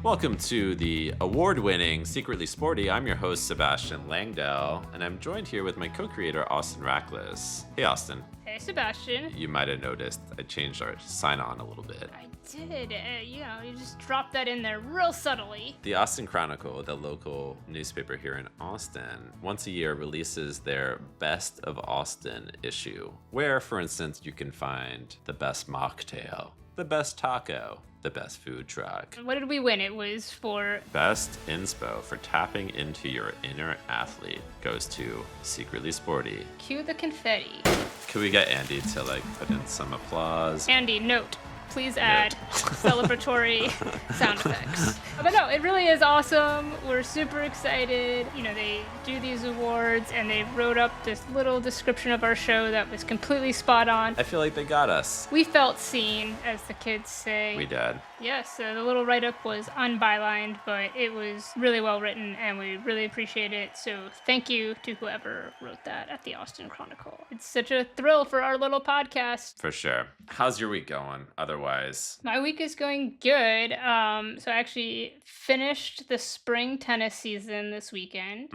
Welcome to the award-winning Secretly Sporty. I'm your host, Sebastian Langdell, and I'm joined here with my co-creator, Austin Rackless. Hey, Austin. Hey, Sebastian. You might have noticed I changed our sign-on a little bit. I did. You just dropped that in there real subtly. The Austin Chronicle, the local newspaper here in Austin, once a year releases their Best of Austin issue, where, for instance, you can find the best mocktail, the best taco, the best food truck. What did we win? It was for Best inspo for tapping into your inner athlete goes to Secretly Sporty. Cue the confetti. Could we get Andy to put in some applause? Andy, note. Please add celebratory sound effects. But no, it really is awesome. We're super excited. They do these awards and they wrote up this little description of our show that was completely spot on. I feel like they got us. We felt seen, as the kids say. We did. Yes, so the little write-up was unbylined, but it was really well written and we really appreciate it. So thank you to whoever wrote that at the Austin Chronicle. It's such a thrill for our little podcast. For sure. How's your week going otherwise? My week is going good. So I actually finished the spring tennis season this weekend,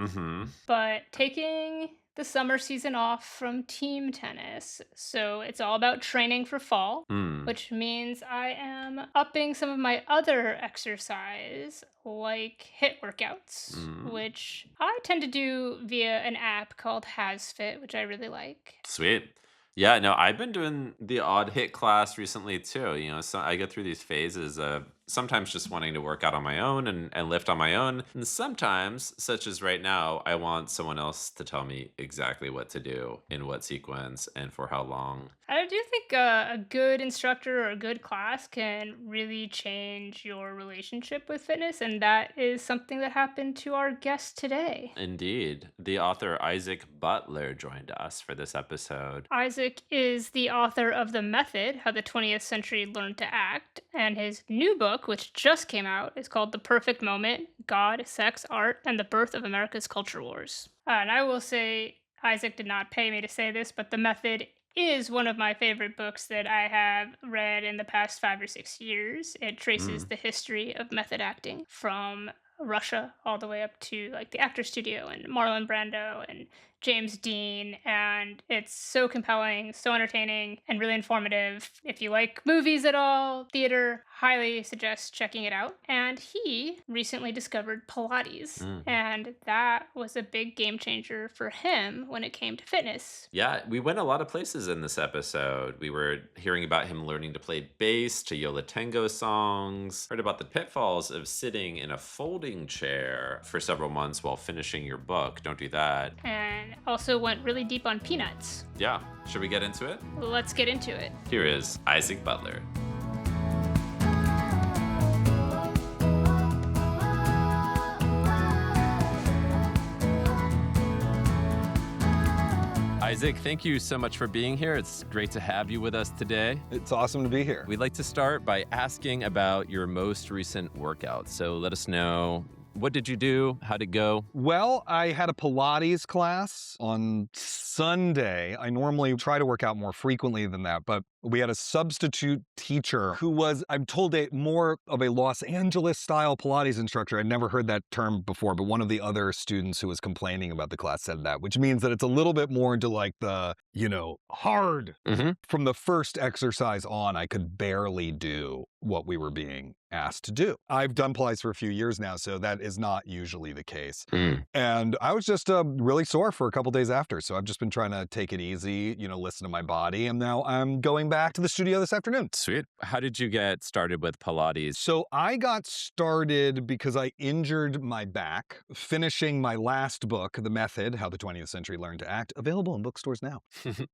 but taking the summer season off from team tennis. So it's all about training for fall, which means I am upping some of my other exercise, like HIIT workouts, which I tend to do via an app called HasFit, which I really like. Sweet. Yeah, no, I've been doing the odd HIIT class recently too. So I go through these phases of sometimes just wanting to work out on my own and lift on my own. And sometimes, such as right now, I want someone else to tell me exactly what to do, in what sequence, and for how long. I do think a good instructor or a good class can really change your relationship with fitness, and that is something that happened to our guest today. Indeed. The author Isaac Butler joined us for this episode. Isaac is the author of The Method, How the 20th Century Learned to Act, and his new book, which just came out, is called The Perfect Moment: God, Sex, Art, and the Birth of America's Culture Wars. And I will say, Isaac did not pay me to say this, but The Method is one of my favorite books that I have read in the past 5 or 6 years. It traces the history of method acting from Russia all the way up to the Actors Studio and Marlon Brando and James Dean, and it's so compelling, so entertaining, and really informative. If you like movies at all, theater, highly suggest checking it out. And he recently discovered Pilates, and that was a big game changer for him when it came to fitness. Yeah, we went a lot of places in this episode. We were hearing about him learning to play bass to Yo La Tengo songs, heard about the pitfalls of sitting in a folding chair for several months while finishing your book. Don't do that. And also went really deep on peanuts. Yeah. Should we get into it? Let's get into it. Here is Isaac Butler. Isaac, thank you so much for being here. It's great to have you with us today. It's awesome to be here. We'd like to start by asking about your most recent workout. So let us know, what did you do? How'd it go? Well, I had a Pilates class on Sunday. I normally try to work out more frequently than that, but we had a substitute teacher who was, I'm told, more of a Los Angeles style Pilates instructor. I'd never heard that term before, but one of the other students who was complaining about the class said that, which means that it's a little bit more into the, hard. From the first exercise on, I could barely do what we were being asked to do. I've done Pilates for a few years now, so that is not usually the case. And I was just really sore for a couple days after, so I've just been trying to take it easy, listen to my body, and now I'm going back to the studio this afternoon. Sweet. How did you get started with Pilates? So I got started because I injured my back finishing my last book, The Method, How the 20th Century Learned to Act, available in bookstores now.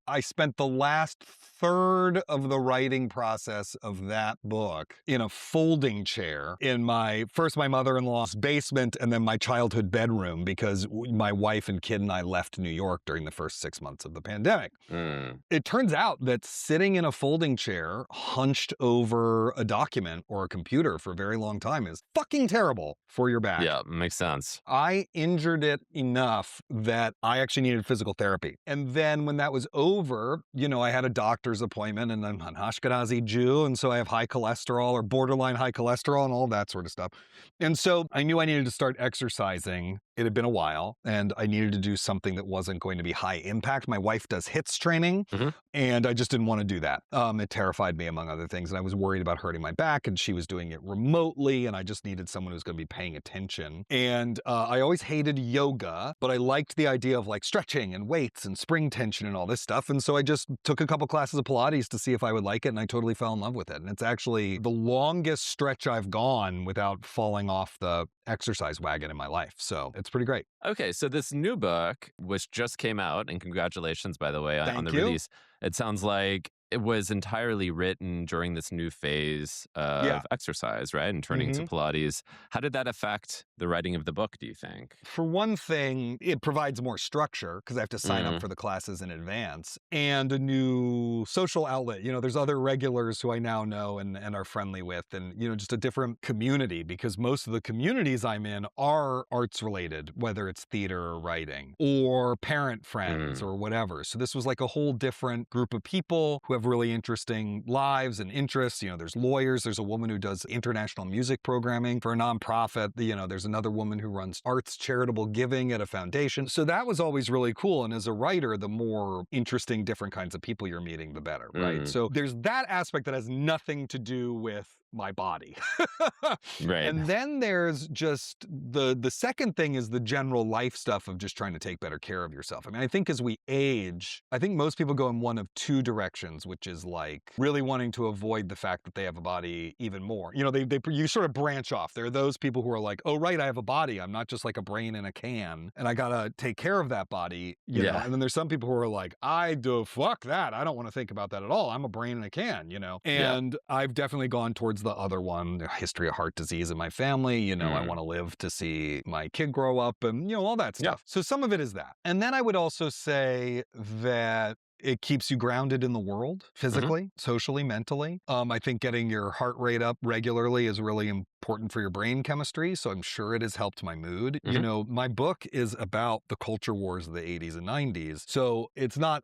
I spent the last third of the writing process of that book in a folding chair in my mother-in-law's basement and then my childhood bedroom because my wife and kid and I left New York during the first 6 months of the pandemic. It turns out that sitting in a folding chair hunched over a document or a computer for a very long time is fucking terrible for your back. Yeah, makes sense. I injured it enough that I actually needed physical therapy. And then when that was over, I had a doctor's appointment and I'm an Ashkenazi Jew, and so I have high cholesterol cholesterol or borderline high cholesterol and all that sort of stuff. And so I knew I needed to start exercising. It had been a while, and I needed to do something that wasn't going to be high impact. My wife does HIIT training, Mhm. and I just didn't want to do that. It terrified me, among other things, and I was worried about hurting my back, and she was doing it remotely, and I just needed someone who's going to be paying attention. And I always hated yoga, but I liked the idea of like stretching and weights and spring tension and all this stuff. And so I just took a couple classes of Pilates to see if I would like it, and I totally fell in love with it. And it's actually the longest stretch I've gone without falling off the exercise wagon in my life. So it's pretty great. Okay, so this new book, which just came out, and congratulations, by the way, on Thank the you. release. It sounds like it was entirely written during this new phase Yeah. of exercise, right? And turning to Mhm. Pilates. How did that affect the writing of the book, do you think? For one thing, it provides more structure because I have to sign up Mm, for the classes in advance and a new social outlet. There's other regulars who I now know and are friendly with, and, just a different community because most of the communities I'm in are arts related, whether it's theater or writing or parent friends mm, or whatever. So this was like a whole different group of people who have really interesting lives and interests. There's lawyers, there's a woman who does international music programming for a nonprofit. There's another woman who runs arts charitable giving at a foundation. So that was always really cool. And as a writer, the more interesting, different kinds of people you're meeting, the better, right? mm. So there's that aspect that has nothing to do with my body. Right. And then there's just the second thing is the general life stuff of just trying to take better care of yourself. I mean, I think as we age, I think most people go in one of two directions, which is like really wanting to avoid the fact that they have a body even more. You sort of branch off. There are those people who are like, oh, right, I have a body. I'm not just like a brain in a can and I got to take care of that body. Yeah. And then there's some people who are like, I do fuck that. I don't want to think about that at all. I'm a brain in a can. Yeah. And I've definitely gone towards the other one, history of heart disease in my family. I Mm. want to live to see my kid grow up and, all that Yeah. stuff. So some of it is that. And then I would also say that it keeps you grounded in the world Mhm. physically, socially, mentally. I think getting your heart rate up regularly is really important for your brain chemistry. So I'm sure it has helped my mood. Mhm. My book is about the culture wars of the 80s and 90s. So it's not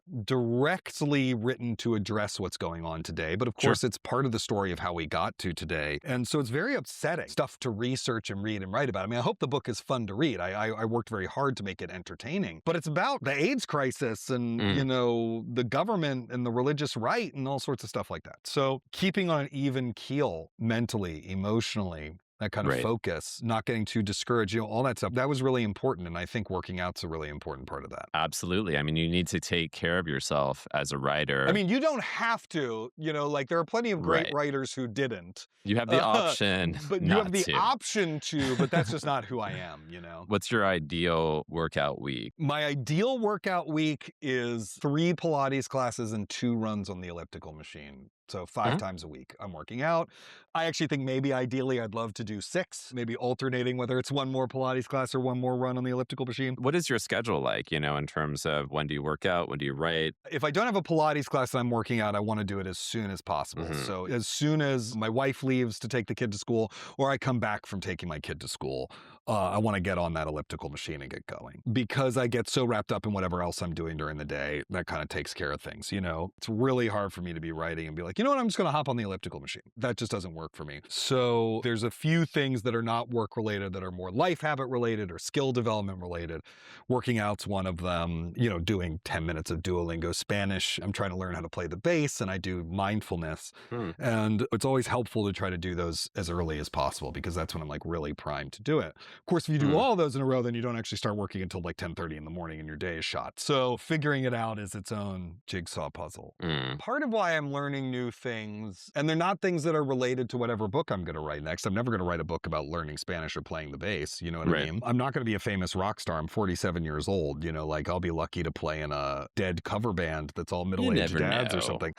directly written to address what's going on today, but of Sure. course it's part of the story of how we got to today. And so it's very upsetting stuff to research and read and write about. I mean, I hope the book is fun to read. I worked very hard to make it entertaining, but it's about the AIDS crisis and, Mm. the government and the religious right and all sorts of stuff like that. So keeping on an even keel mentally, emotionally, that kind of Right. focus, not getting too discouraged, all that stuff, that was really important. And I think working out's a really important part of that. Absolutely. I mean, you need to take care of yourself as a I writer. mean, you don't have to, like there are plenty of great Right. writers who didn't, You have the uh, option but you have not the to. option to, but that's just not who I am. What's your ideal workout week? My ideal workout week is 3 Pilates classes and 2 runs on the elliptical machine. So 5 Mhm. times a week I'm working out. I actually think maybe ideally I'd love to do 6, maybe alternating whether it's 1 more Pilates class or 1 more run on the elliptical machine. What is your schedule like, in terms of when do you work out? When do you write? If I don't have a Pilates class that I'm working out, I want to do it as soon as possible. Mhm. So as soon as my wife leaves to take the kid to school or I come back from taking my kid to school, I want to get on that elliptical machine and get going because I get so wrapped up in whatever else I'm doing during the day that kind of takes care of things. It's really hard for me to be writing and be like, you know what, I'm just going to hop on the elliptical machine. That just doesn't work for me. So there's a few things that are not work related that are more life habit related or skill development related. Working out's one of them, doing 10 minutes of Duolingo Spanish. I'm trying to learn how to play the bass and I do mindfulness. Hmm. And it's always helpful to try to do those as early as possible because that's when I'm like really primed to do it. Of course, if you do Hmm. all those in a row, then you don't actually start working until like 10:30 in the morning and your day is shot. So figuring it out is its own jigsaw puzzle. Mm. Part of why I'm learning new things, and they're not things that are related to whatever book I'm going to write next. I'm never going to write a book about learning Spanish or playing the bass. You know what I Right. mean? I'm not going to be a famous rock star. I'm 47 years old. Like I'll be lucky to play in a dead cover band that's all You middle-aged never dads know. or something.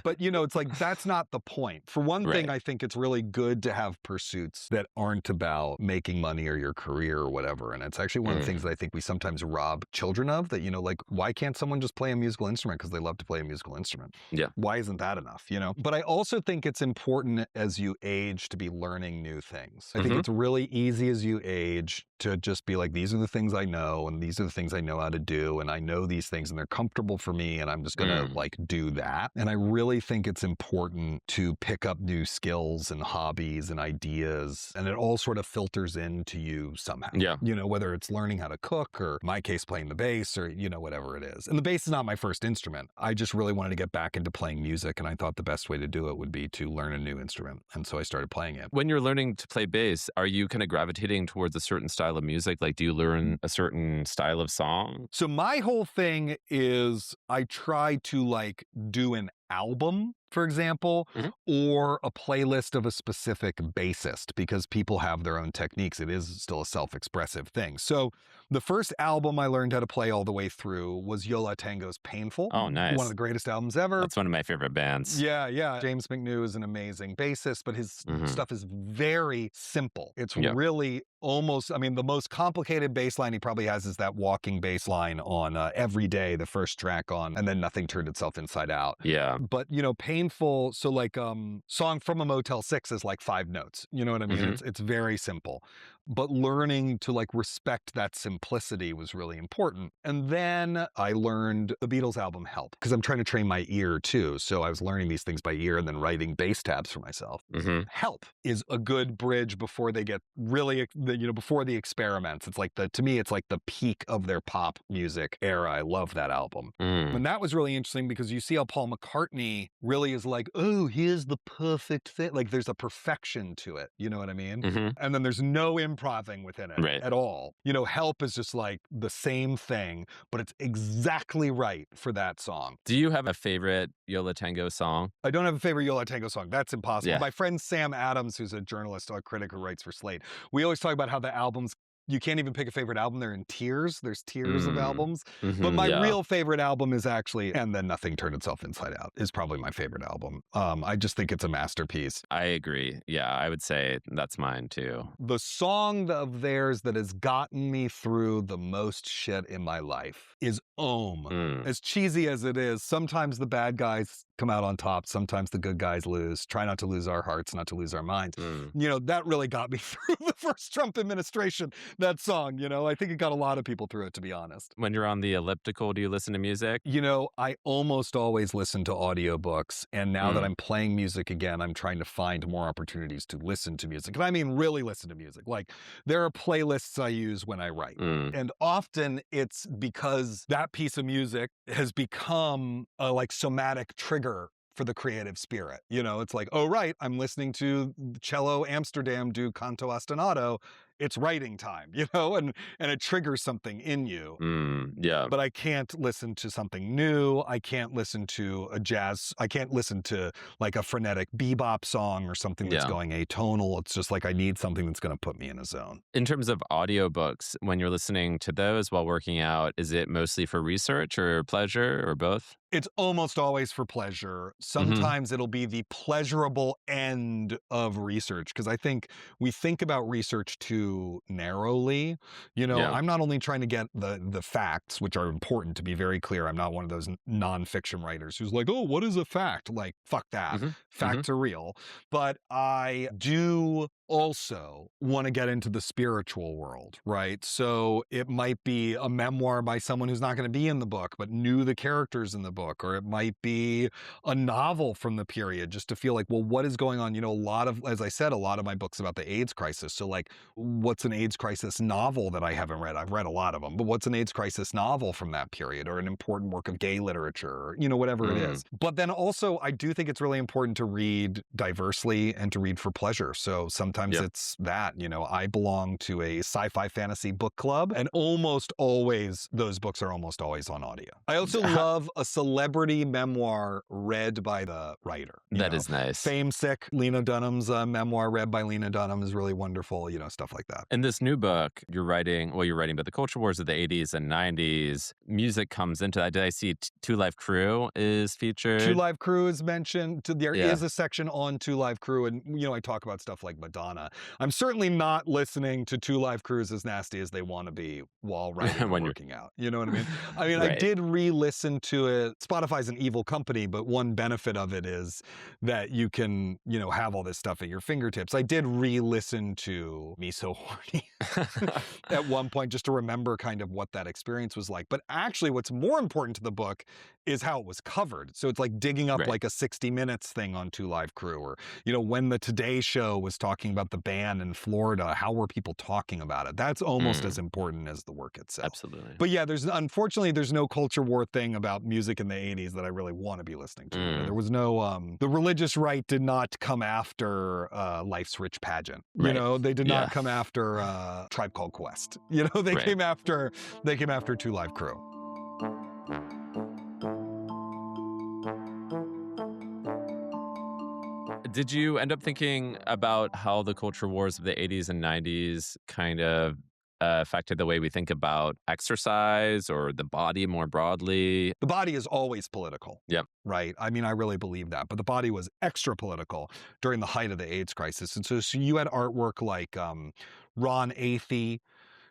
But it's like that's not the point. For one thing, Right. I think it's really good to have pursuits that aren't about making money or your career or whatever. And it's actually one of the things Mm. that I think we sometimes rob children of that, like why can't someone just play a musical instrument because they love to play a musical instrument? Yeah. Why isn't that enough? But I also think it's important as you age to be learning new things. I think Mhm. it's really easy as you age to just be like, these are the things I know, and these are the things I know how to do, and I know these things, and they're comfortable for me, and I'm just gonna Mm. like do that. And I really think it's important to pick up new skills and hobbies and ideas, and it all sort of filters into you somehow. Yeah. You know, whether it's learning how to cook, or in my case, playing the bass, or, you know, whatever it is. And the bass is not my first instrument. I just really wanted to get back into playing music, and I thought the best way to do it would be to learn a new instrument. And so I started playing it. When you're learning to play bass, are you kind of gravitating towards a certain style of music? Like, do you learn a certain style of song? So my whole thing is I try to like do an album, for example, Mhm. or a playlist of a specific bassist, because people have their own techniques. It is still a self-expressive thing. So the first album I learned how to play all the way through was Yo La Tengo's Painful, Oh, one of nice. the greatest albums ever. That's one of my favorite bands. Yeah, yeah. James McNew is an amazing bassist, but his Mhm. stuff is very simple. It's Yeah. really almost, I mean, the most complicated bass line he probably has is that walking bass line on Every Day, the first track on, and then Nothing Turned Itself Inside Out. Yeah. But, you know, Painful, so like Song from a Motel 6 is like 5 notes. You know what I mean? Mhm. It's very simple. But learning to like respect that simplicity was really important. And then I learned the Beatles album Help, because I'm trying to train my ear too. So I was learning these things by ear and then writing bass tabs for myself. Mhm. Help is a good bridge before they get really, you know, before the experiments. It's like to me, it's like the peak of their pop music era. I love that album. Mm. And that was really interesting because you see how Paul McCartney really is like, oh, here's the perfect thing. Like there's a perfection to it. You know what I mean? Mhm. And then there's no improving within it Right. at all. You know, Help is just like the same thing, but it's exactly right for that song. Do you have a favorite Yo La Tengo song? I don't have a favorite Yo La Tengo song. That's impossible. Yeah. My friend Sam Adams, who's a journalist, a critic who writes for Slate, we always talk about how the albums, you can't even pick a favorite album. They're in tiers. There's tiers of Mm. albums. But Mhm. my Yeah. real favorite album is actually, and then Nothing Turned Itself Inside Out is probably my favorite album. I just think it's a masterpiece. I agree. Yeah, I would say that's mine too. The song of theirs that has gotten me through the most shit in my life is Ohm. Mm. As cheesy as it is, sometimes the bad guys come out on top, sometimes the good guys lose. Try not to lose our hearts, not to lose our minds. Mm. You know, that really got me through the first Trump administration, that song. You know, I think it got a lot of people through it, to be honest. When you're on the elliptical, do you listen to music? You know, I almost always listen to audiobooks. And now that Mm. I'm playing music again, I'm trying to find more opportunities to listen to music. And I mean, really listen to music. Like, there are playlists I use when I write. Mm. And often it's because that piece of music has become a like somatic trigger for the creative spirit. You know, it's like, oh, right, I'm listening to Cello Amsterdam do Canto Ostinato. It's writing time, you know, and it triggers something in you. Yeah. But I can't listen to something new. I can't listen to a jazz. I can't listen to like a frenetic bebop song or something that's Yeah. going atonal. It's just like I need something that's going to put me in a zone. In terms of audiobooks, when you're listening to those while working out, is it mostly for research or pleasure or both? It's almost always for pleasure. Sometimes it'll be the pleasurable end of research, because I think we think about research too narrowly. You know, Yeah. I'm not only trying to get the facts, which are important, to be very clear. I'm not one of those nonfiction writers who's like, oh, what is a fact? Like, fuck that. Mhm. Facts are real. But I do also want to get into the spiritual world, right? So it might be a memoir by someone who's not going to be in the book, but knew the characters in the book, or it might be a novel from the period, just to feel like, well, what is going on? You know, a lot of, as I said, a lot of my books about the AIDS crisis. So like, what's an AIDS crisis novel that I haven't read? I've read a lot of them, but what's an AIDS crisis novel from that period, or an important work of gay literature, or, you know, whatever it is. But then also, I do think it's really important to read diversely and to read for pleasure. So sometimes it's that, you know, I belong to a sci-fi fantasy book club, and almost always those books are almost always on audio. I also love a celebrity memoir read by the writer. That is nice. Fame Sick, Lena Dunham's memoir read by Lena Dunham is really wonderful, you know, stuff like that. like that. In this new book, you're writing about the culture wars of the 80s and 90s. Music comes into that. Did I see Two Live Crew is Two featured? Live Crew is mentioned. There Yeah, is a section on Two Live Crew, and I talk about stuff like Madonna. I'm certainly not listening to Two Live Crews as nasty as they want to be while writing or when you're working out. You know what I mean? I mean, I right. did re-listen to it. Spotify's an evil company, but one benefit of it is that you can, have all this stuff at your fingertips. I did re-listen to Me So Horny at one point just to remember kind of what that experience was like. But actually, what's more important to the book is how it was covered. So it's like digging up Right. like a 60 Minutes thing on Two Live Crew, or, when the Today Show was talking about the ban in Florida, how were people talking about it? That's almost as Mm, important as the work itself. absolutely. But yeah, unfortunately there's no culture war thing about music in the 80s that I really want to be listening to. There Mm, was no the religious right did not come after Life's Rich Pageant. right. They did not Yeah, come after Tribe Called Quest. They right. came after Two Live Crew. Did you end up thinking about how the culture wars of the 80s and 90s kind of affected the way we think about exercise or the body more broadly? The body is always political. Yep. Right. I mean, I really believe that. But the body was extra political during the height of the AIDS crisis. And so you had artwork like Ron Athey,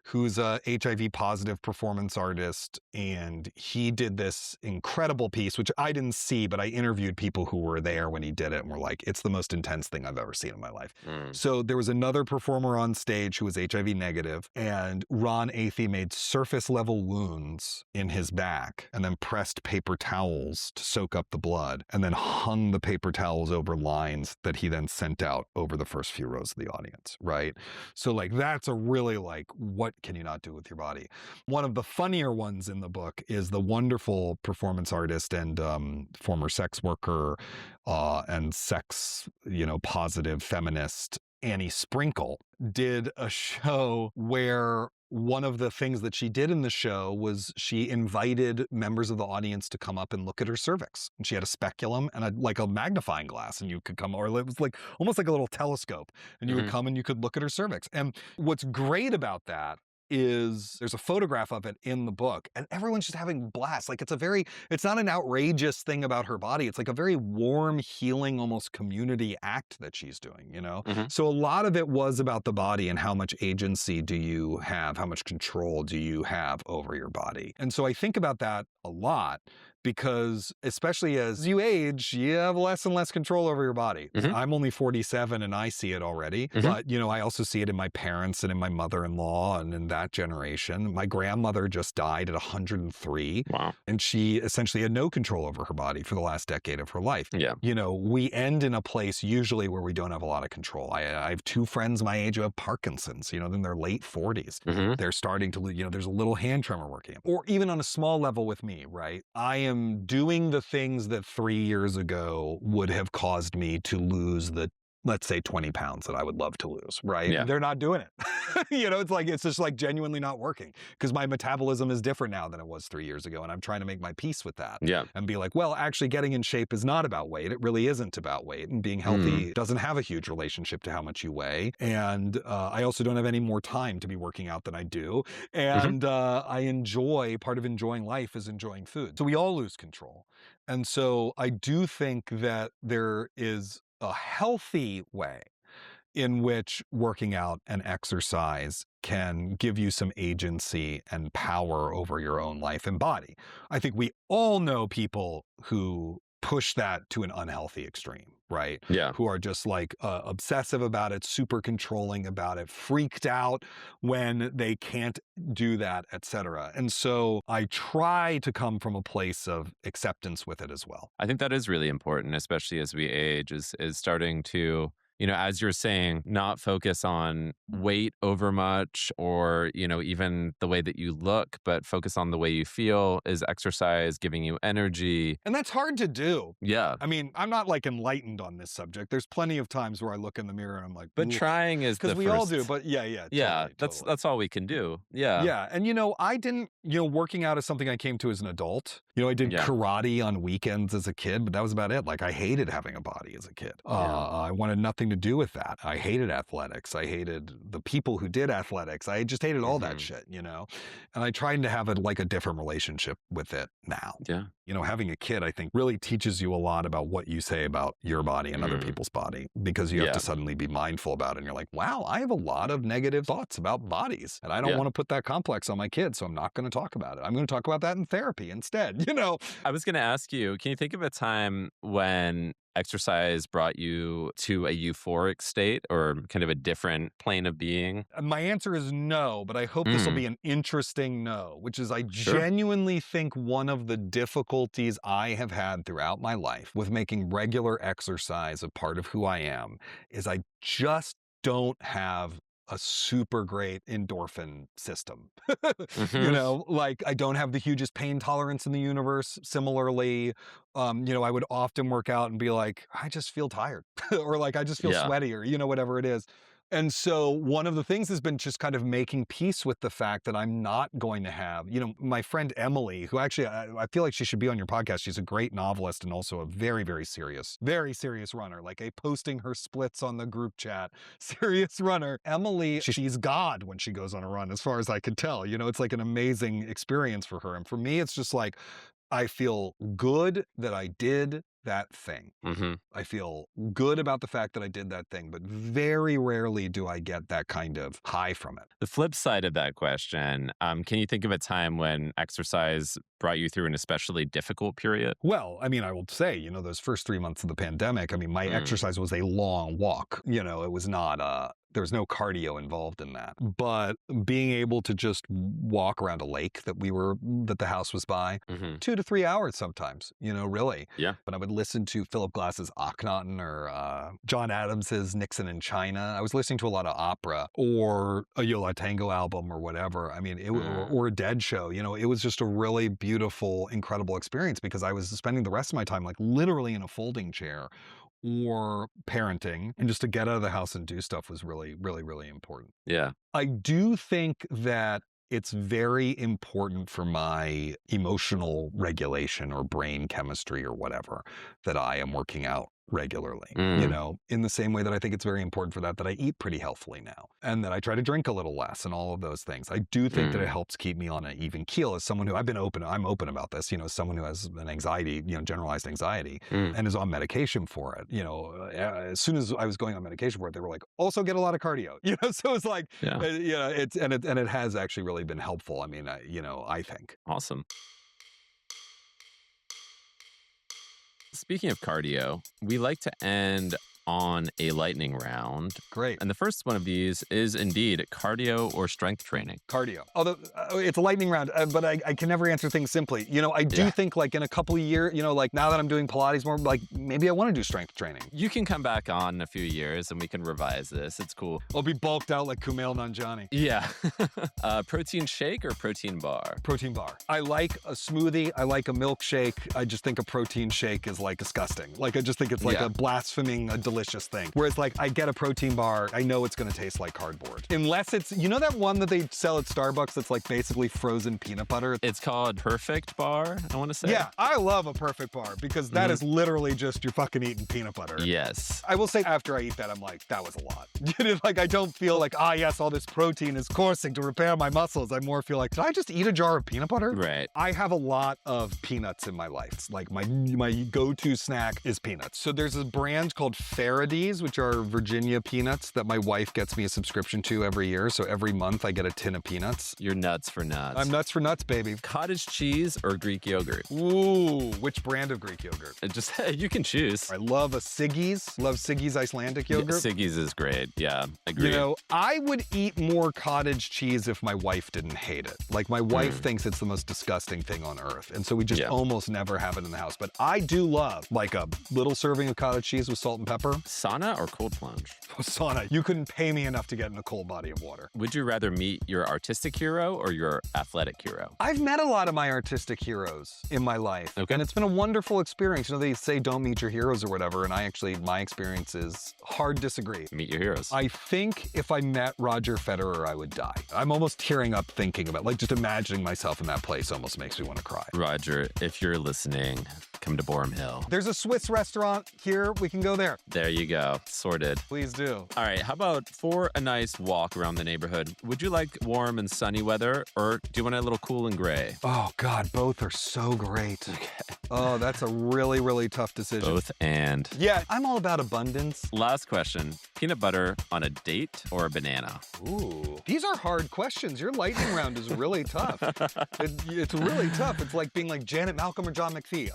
who's a HIV positive performance artist. And he did this incredible piece, which I didn't see, but I interviewed people who were there when he did it and were like, it's the most intense thing I've ever seen in my life. Mm. So there was another performer on stage who was HIV negative, and Ron Athey made surface level wounds in his back and then pressed paper towels to soak up the blood and then hung the paper towels over lines that he then sent out over the first few rows of the audience, right? So like that's a really like, what can you not do with your body? One of the funnier ones in the book is the wonderful performance artist and former sex worker and sex, positive feminist Annie Sprinkle did a show where one of the things that she did in the show was she invited members of the audience to come up and look at her cervix. And she had a speculum and like a magnifying glass, and you could come, or it was like almost like a little telescope, and you would Hmm. come and you could look at her cervix. And what's great about that is there's a photograph of it in the book, and everyone's just having blasts. Like it's not an outrageous thing about her body. It's like a very warm, healing, almost community act that she's doing, Hmm. So a lot of it was about the body and how much agency do you have? How much control do you have over your body? And so I think about that a lot, because especially as you age, you have less and less control over your body. Hmm. I'm only 47 and I see it already, Hmm. but I also see it in my parents and in my mother-in-law and in that generation. My grandmother just died at 103, Wow. and she essentially had no control over her body for the last decade of her life. Yeah. We end in a place usually where we don't have a lot of control. I have two friends my age who have Parkinson's, in their late 40s. Hmm. They're starting to, there's a little hand tremor working. Or even on a small level with me, right? I am doing the things that 3 years ago would have caused me to lose the, let's say, 20 pounds that I would love to lose, right? Yeah. They're not doing it. It's just like genuinely not working, because my metabolism is different now than it was 3 years ago. And I'm trying to make my peace with that. Yeah. And be like, well, actually getting in shape is not about weight. It really isn't about weight. And being healthy doesn't have a huge relationship to how much you weigh. And I also don't have any more time to be working out than I do. Hmm. And part of enjoying life is enjoying food. So we all lose control. And so I do think that there is a healthy way in which working out and exercise can give you some agency and power over your own life and body. I think we all know people who push that to an unhealthy extreme, right? Yeah. Who are just like obsessive about it, super controlling about it, freaked out when they can't do that, etc. And so I try to come from a place of acceptance with it as well. I think that is really important, especially as we age, is starting to, as you're saying, not focus on weight over much or, even the way that you look, but focus on the way you feel. Is exercise giving you energy? And that's hard to do. Yeah. I mean, I'm not like enlightened on this subject. There's plenty of times where I look in the mirror and I'm like, But trying is the because we first. all do. But yeah, Yeah, totally. that's all we can do. Yeah. Yeah, and I didn't, working out is something I came to as an adult. I did Yeah. karate on weekends as a kid, but that was about it. Like, I hated having a body as a kid. Yeah. I wanted nothing to do with that. I hated athletics. I hated the people who did athletics. I just hated all that Mhm. shit, And I tried to have a different relationship with it now. Yeah. Having a kid, I think, really teaches you a lot about what you say about your body and other Mm. people's body, because you have Yeah. to suddenly be mindful about it. And you're like, wow, I have a lot of negative thoughts about bodies, and I don't Yeah. want to put that complex on my kids, so I'm not going to talk about it. I'm going to talk about that in therapy instead, I was going to ask you, can you think of a time when exercise brought you to a euphoric state or kind of a different plane of being? My answer is no, but I hope this will Mm. be an interesting no, which is I Sure. genuinely think one of the difficulties I have had throughout my life with making regular exercise a part of who I am is I just don't have a super great endorphin system. Mhm. Like, I don't have the hugest pain tolerance in the universe. Similarly, I would often work out and be like, I just feel tired, or like, I just feel Yeah. sweaty, or, whatever it is. And so one of the things has been just kind of making peace with the fact that I'm not going to have, my friend Emily, who actually, I feel like she should be on your podcast. She's a great novelist and also a very, very serious runner, like a posting her splits on the group chat, serious runner. Emily, she's God when she goes on a run, as far as I could tell. It's like an amazing experience for her. And for me, it's just like, I feel good that I did that thing. Mhm. I feel good about the fact that I did that thing, but very rarely do I get that kind of high from it. The flip side of that question, can you think of a time when exercise brought you through an especially difficult period? Well, I mean, I will say, those first 3 months of the pandemic, I mean, my Mm. exercise was a long walk. It was not, there was no cardio involved in that. But being able to just walk around a lake that the house was by, Mhm. 2 to 3 hours sometimes, really. Yeah. But I would listen to Philip Glass's Akhenaten or John Adams's Nixon in China. I was listening to a lot of opera or a Yo La Tengo album or whatever. I mean, or a Dead show. It was just a really beautiful, incredible experience because I was spending the rest of my time like literally in a folding chair or parenting, and just to get out of the house and do stuff was really, really, really important. Yeah. I do think that it's very important for my emotional regulation or brain chemistry or whatever that I am working out regularly, Mm. in the same way that I think it's very important for that I eat pretty healthily now and that I try to drink a little less and all of those things. I do think that it Mm. helps keep me on an even keel as someone who I'm open about this, as someone who has an anxiety, generalized anxiety Mm. and is on medication for it. As soon as I was going on medication for it, they were like, also get a lot of cardio, so it's like, Yeah. it has actually really been helpful. I mean, I think. Awesome. Speaking of cardio, we like to end on a lightning round. Great. And the first one of these is indeed cardio or strength training. Cardio. Although it's a lightning round, but I can never answer things simply. I do Yeah. think like in a couple of years, like now that I'm doing Pilates more, like maybe I want to do strength training. You can come back on in a few years and we can revise this. It's cool. I'll be bulked out like Kumail Nanjiani. Yeah. Protein shake or protein bar? Protein bar. I like a smoothie. I like a milkshake. I just think a protein shake is like disgusting. Like I just think it's like Yeah. a blaspheming, a delicious thing. Whereas like I get a protein bar, I know it's going to taste like cardboard. Unless it's, that one that they sell at Starbucks that's like basically frozen peanut butter? It's called Perfect Bar, I want to say. Yeah, I love a perfect bar because that is literally just you're fucking eating peanut butter. Yes. I will say after I eat that, I'm like, that was a lot. Like I don't feel like, yes, all this protein is coursing to repair my muscles. I more feel like, did I just eat a jar of peanut butter? Right. I have a lot of peanuts in my life. It's like my go-to snack is peanuts. So there's a brand called Faraday, which are Virginia peanuts that my wife gets me a subscription to every year. So every month I get a tin of peanuts. You're nuts for nuts. I'm nuts for nuts, baby. Cottage cheese or Greek yogurt? Ooh, which brand of Greek yogurt? You can choose. I love a Siggy's. Love Siggy's Icelandic yogurt. Siggy's is great. Yeah, agree. I would eat more cottage cheese if my wife didn't hate it. Like my wife thinks it's the most disgusting thing on earth. And so we just almost never have it in the house. But I do love like a little serving of cottage cheese with salt and pepper. Sauna or cold plunge? Sauna. You couldn't pay me enough to get in a cold body of water. Would you rather meet your artistic hero or your athletic hero? I've met a lot of my artistic heroes in my life. Okay. And it's been a wonderful experience. You know, they say don't meet your heroes or whatever. And my experience is hard disagree. Meet your heroes. I think if I met Roger Federer, I would die. I'm almost tearing up thinking about, like, just imagining myself in that place almost makes me want to cry. Roger, if you're listening, come to Borum Hill. There's a Swiss restaurant here. We can go there. There you go. Sorted. Please do. All right, how about for a nice walk around the neighborhood, would you like warm and sunny weather, or do you want a little cool and gray? Oh, God, both are so great. Okay. Oh, that's a really, really tough decision. Both and. Yeah, I'm all about abundance. Last question. Peanut butter on a date or a banana? Ooh, these are hard questions. Your lightning round is really tough. It's really tough. It's like being like Janet Malcolm or John McPhee.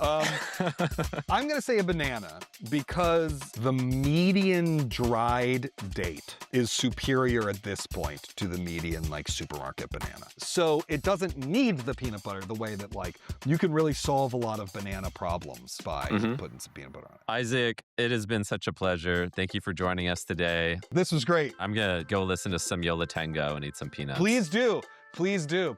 I'm going to say a banana because the median dried date is superior at this point to the median like supermarket banana. So it doesn't need the peanut butter the way that like you can really solve a lot of banana problems by putting some peanut butter on it. Isaac, it has been such a pleasure. Thank you for joining us today. This was great. I'm going to go listen to some Yo La Tengo and eat some peanuts. Please do. Please do.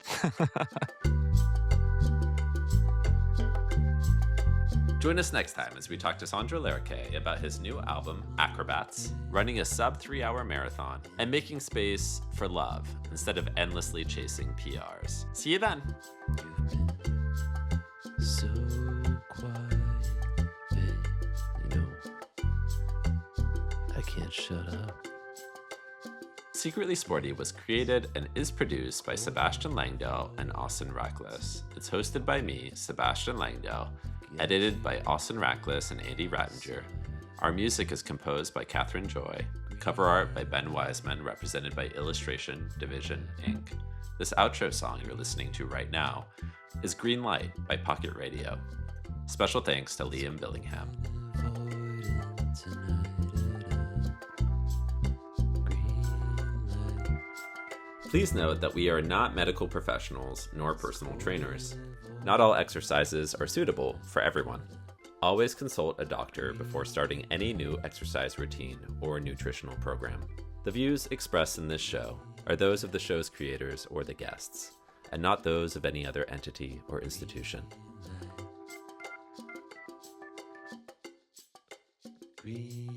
Join us next time as we talk to Sandro Lerche about his new album, Acrobats, running a sub-3-hour marathon, and making space for love instead of endlessly chasing PRs. See you then. So quiet, babe, you know, I can't shut up. Secretly Sporty was created and is produced by Sebastian Langdell and Austen Rackless. It's hosted by me, Sebastian Langdell, edited by Austin Rackless and Andy Rattinger. Our music is composed by Catherine Joy. Cover art by Ben Wiseman, represented by Illustration Division, Inc. This outro song you're listening to right now is Green Light by Pocket Radio. Special thanks to Liam Billingham. Please note that we are not medical professionals nor personal trainers. Not all exercises are suitable for everyone. Always consult a doctor before starting any new exercise routine or nutritional program. The views expressed in this show are those of the show's creators or the guests, and not those of any other entity or institution. Green